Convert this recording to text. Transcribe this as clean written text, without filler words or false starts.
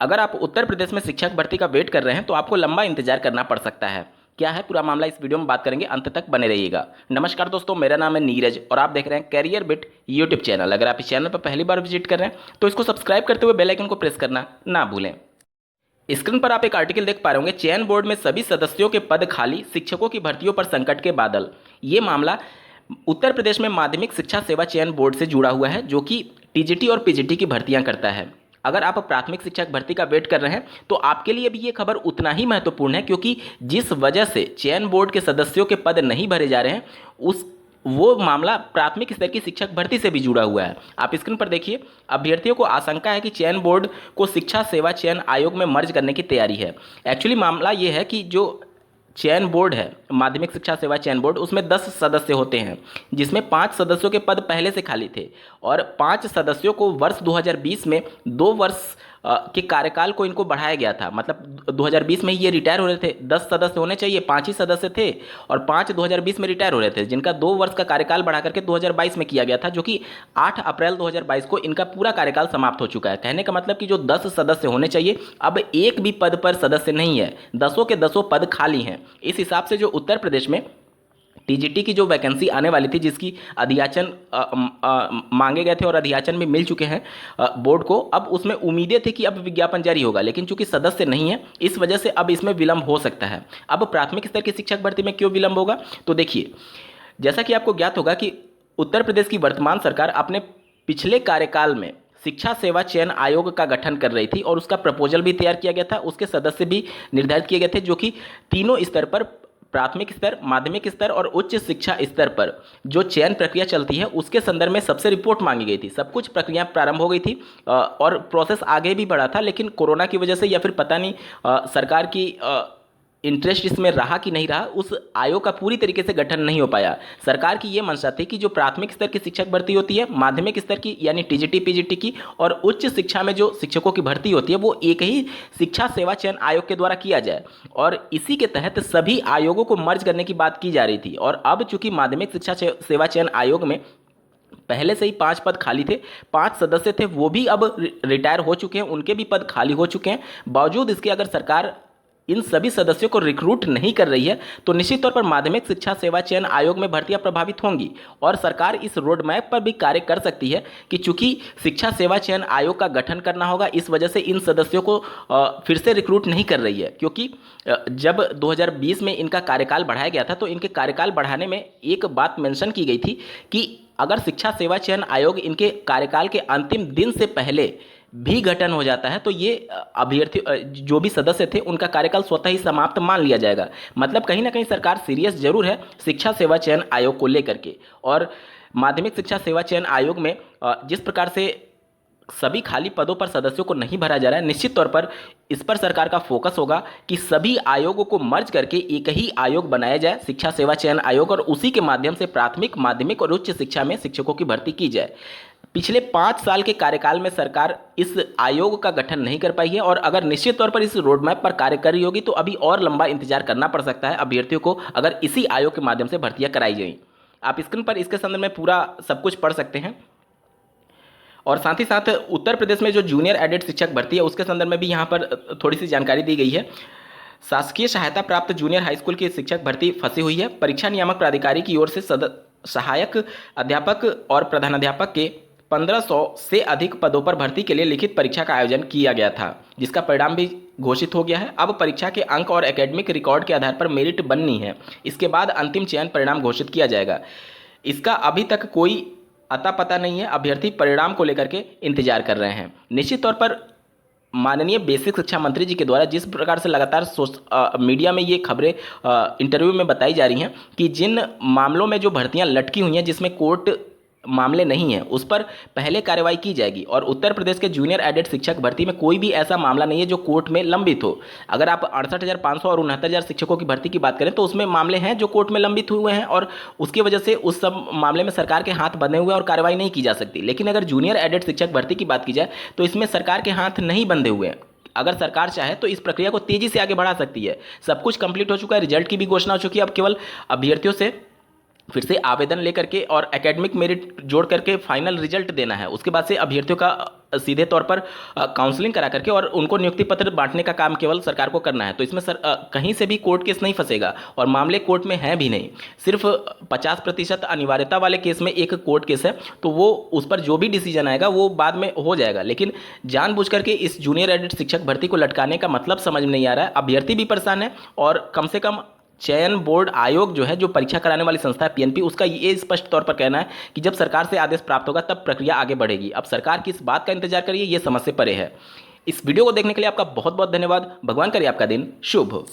अगर आप उत्तर प्रदेश में शिक्षक भर्ती का वेट कर रहे हैं तो आपको लंबा इंतजार करना पड़ सकता है। क्या है पूरा मामला, इस वीडियो में बात करेंगे, अंत तक बने रहिएगा। नमस्कार दोस्तों, मेरा नाम है नीरज और आप देख रहे हैं कैरियर बिट यूट्यूब चैनल। अगर आप इस चैनल पर पहली बार विजिट कर रहे हैं तो इसको सब्सक्राइब करते हुए बेल आइकन को प्रेस करना ना भूलें। स्क्रीन पर आप एक आर्टिकल देख पा रहे होंगे, चयन बोर्ड में सभी सदस्यों के पद खाली, शिक्षकों की भर्तियों पर संकट के बादल। ये मामला उत्तर प्रदेश में माध्यमिक शिक्षा सेवा चयन बोर्ड से जुड़ा हुआ है, जो कि टीजीटी और पीजीटी की भर्तियां करता है। अगर आप प्राथमिक शिक्षक भर्ती का वेट कर रहे हैं तो आपके लिए भी ये खबर उतना ही महत्वपूर्ण है, क्योंकि जिस वजह से चयन बोर्ड के सदस्यों के पद नहीं भरे जा रहे हैं उस वो मामला प्राथमिक स्तर की शिक्षक भर्ती से भी जुड़ा हुआ है। आप स्क्रीन पर देखिए, अभ्यर्थियों को आशंका है कि चयन बोर्ड को शिक्षा सेवा चयन आयोग में मर्ज करने की तैयारी है। एक्चुअली मामला ये है कि जो चयन बोर्ड है, माध्यमिक शिक्षा सेवा चयन बोर्ड, उसमें 10 सदस्य होते हैं, जिसमें 5 सदस्यों के पद पहले से खाली थे और 5 सदस्यों को वर्ष 2020 में 2 वर्ष के कार्यकाल को इनको बढ़ाया गया था। मतलब 2020 में ही ये रिटायर हो रहे थे। 10 सदस्य होने चाहिए, 5 ही सदस्य थे और 5 2020 में रिटायर हो रहे थे, जिनका 2 वर्ष का कार्यकाल बढ़ा करके 2022 में किया गया था, जो कि 8 अप्रैल 2022 को इनका पूरा कार्यकाल समाप्त हो चुका है। कहने का मतलब कि जो 10 सदस्य होने चाहिए, अब एक भी पद पर सदस्य नहीं है, 10 के 10 पद खाली हैं। इस हिसाब से जो उत्तर प्रदेश में टीजीटी की जो वैकेंसी आने वाली थी, जिसकी अधियाचन मांगे गए थे और अधियाचन भी मिल चुके हैं बोर्ड को, अब उसमें उम्मीदें थी कि अब विज्ञापन जारी होगा, लेकिन चूंकि सदस्य नहीं है इस वजह से अब इसमें विलंब हो सकता है। अब प्राथमिक स्तर की शिक्षक भर्ती में क्यों विलंब होगा, तो देखिए, जैसा कि आपको ज्ञात होगा कि उत्तर प्रदेश की वर्तमान सरकार अपने पिछले कार्यकाल में शिक्षा सेवा चयन आयोग का गठन कर रही थी और उसका प्रपोजल भी तैयार किया गया था, उसके सदस्य भी निर्धारित किए गए थे, जो कि तीनों स्तर पर, प्राथमिक स्तर, माध्यमिक स्तर और उच्च शिक्षा स्तर पर जो चयन प्रक्रिया चलती है उसके संदर्भ में सबसे रिपोर्ट मांगी गई थी। सब कुछ प्रक्रिया प्रारंभ हो गई थी और प्रोसेस आगे भी बढ़ा था, लेकिन कोरोना की वजह से या फिर पता नहीं सरकार की इंटरेस्ट इसमें रहा कि नहीं रहा, उस आयोग का पूरी तरीके से गठन नहीं हो पाया। सरकार की ये मंशा थी कि जो प्राथमिक स्तर की शिक्षक भर्ती होती है, माध्यमिक स्तर की यानी टीजीटी पीजीटी की, और उच्च शिक्षा में जो शिक्षकों की भर्ती होती है, वो एक ही शिक्षा सेवा चयन आयोग के द्वारा किया जाए और इसी के तहत सभी आयोगों को मर्ज करने की बात की जा रही थी। और अब चूंकि माध्यमिक शिक्षा सेवा चयन आयोग में पहले से ही 5 पद खाली थे, 5 सदस्य थे, वो भी अब रिटायर हो चुके हैं, उनके भी पद खाली हो चुके हैं। बावजूद इसके अगर सरकार इन सभी सदस्यों को रिक्रूट नहीं कर रही है तो निश्चित तौर पर माध्यमिक शिक्षा सेवा चयन आयोग में भर्तियां प्रभावित होंगी और सरकार इस रोड मैप पर भी कार्य कर सकती है कि चूंकि शिक्षा सेवा चयन आयोग का गठन करना होगा, इस वजह से इन सदस्यों को फिर से रिक्रूट नहीं कर रही है। क्योंकि जब 2020 में इनका कार्यकाल बढ़ाया गया था तो इनके कार्यकाल बढ़ाने में एक बात मेंशन की गई थी कि अगर शिक्षा सेवा चयन आयोग इनके कार्यकाल के अंतिम दिन से पहले भी गठन हो जाता है तो ये अभ्यर्थी जो भी सदस्य थे उनका कार्यकाल स्वतः ही समाप्त मान लिया जाएगा। मतलब कहीं ना कहीं सरकार सीरियस जरूर है शिक्षा सेवा चयन आयोग को लेकर के। और माध्यमिक शिक्षा सेवा चयन आयोग में जिस प्रकार से सभी खाली पदों पर सदस्यों को नहीं भरा जा रहा है, निश्चित तौर पर इस पर सरकार का फोकस होगा कि सभी आयोगों को मर्ज करके एक ही आयोग बनाया जाए, शिक्षा सेवा चयन आयोग, और उसी के माध्यम से प्राथमिक, माध्यमिक और उच्च शिक्षा में शिक्षकों की भर्ती की जाए। पिछले 5 साल के कार्यकाल में सरकार इस आयोग का गठन नहीं कर पाई है और अगर निश्चित तौर पर इस रोड मैप पर कार्य कर रही होगी तो अभी और लंबा इंतजार करना पड़ सकता है अभ्यर्थियों को, अगर इसी आयोग के माध्यम से भर्तियां कराई जाएं। आप स्क्रीन पर इसके संदर्भ में पूरा सब कुछ पढ़ सकते हैं। और साथ ही साथ उत्तर प्रदेश में जो जूनियर एडेड शिक्षक भर्ती है उसके संदर्भ में भी यहाँ पर थोड़ी सी जानकारी दी गई है। शासकीय सहायता प्राप्त जूनियर हाई स्कूल की शिक्षक भर्ती फंसी हुई है। परीक्षा नियामक प्राधिकारी की ओर से सहायक अध्यापक और प्रधानाध्यापक के 1500 से अधिक पदों पर भर्ती के लिए लिखित परीक्षा का आयोजन किया गया था, जिसका परिणाम भी घोषित हो गया है। अब परीक्षा के अंक और एकेडमिक रिकॉर्ड के आधार पर मेरिट बननी है। इसके बाद अंतिम चयन परिणाम घोषित किया जाएगा। इसका अभी तक कोई अता पता नहीं है। अभ्यर्थी परिणाम को लेकर के इंतजार कर रहे हैं। निश्चित तौर पर माननीय बेसिक शिक्षा मंत्री जी के द्वारा जिस प्रकार से लगातार मीडिया में ये खबरें इंटरव्यू में बताई जा रही हैं कि जिन मामलों में जो भर्तियां लटकी हुई हैं, जिसमें कोर्ट मामले नहीं है, उस पर पहले कार्रवाई की जाएगी। और उत्तर प्रदेश के जूनियर एडेड शिक्षक भर्ती में कोई भी ऐसा मामला नहीं है जो कोर्ट में लंबित हो। अगर आप 68,500 और 69,000 शिक्षकों की भर्ती की बात करें तो उसमें मामले हैं जो कोर्ट में लंबित हुए हैं और उसकी वजह से उस सब मामले में सरकार के हाथ बंधे हुए और कार्रवाई नहीं की जा सकती। लेकिन अगर जूनियर एडेड शिक्षक भर्ती की बात की जाए तो इसमें सरकार के हाथ नहीं बंधे हुए हैं। अगर सरकार चाहे तो इस प्रक्रिया को तेजी से आगे बढ़ा सकती है। सब कुछ कंप्लीट हो चुका है, रिजल्ट की भी घोषणा हो चुकी है। अब केवल अभ्यर्थियों से फिर से आवेदन लेकर के और एकेडमिक मेरिट जोड़ करके फाइनल रिजल्ट देना है। उसके बाद से अभ्यर्थियों का सीधे तौर पर काउंसलिंग करा करके और उनको नियुक्ति पत्र बांटने का काम केवल सरकार को करना है। तो इसमें कहीं से भी कोर्ट केस नहीं फंसेगा और मामले कोर्ट में हैं भी नहीं। सिर्फ 50% अनिवार्यता वाले केस में एक कोर्ट केस है, तो वो उस पर जो भी डिसीजन आएगा वो बाद में हो जाएगा। लेकिन जानबूझ करके इस जूनियर एडिट शिक्षक भर्ती को लटकाने का मतलब समझ में नहीं आ रहा है। अभ्यर्थी भी परेशान है और कम से कम चयन बोर्ड आयोग जो है, जो परीक्षा कराने वाली संस्था है पीएनपी, उसका ये स्पष्ट तौर पर कहना है कि जब सरकार से आदेश प्राप्त होगा तब प्रक्रिया आगे बढ़ेगी। अब सरकार किस बात का इंतजार करिए, ये समझ से परे है। इस वीडियो को देखने के लिए आपका बहुत बहुत धन्यवाद। भगवान करे आपका दिन शुभ हो।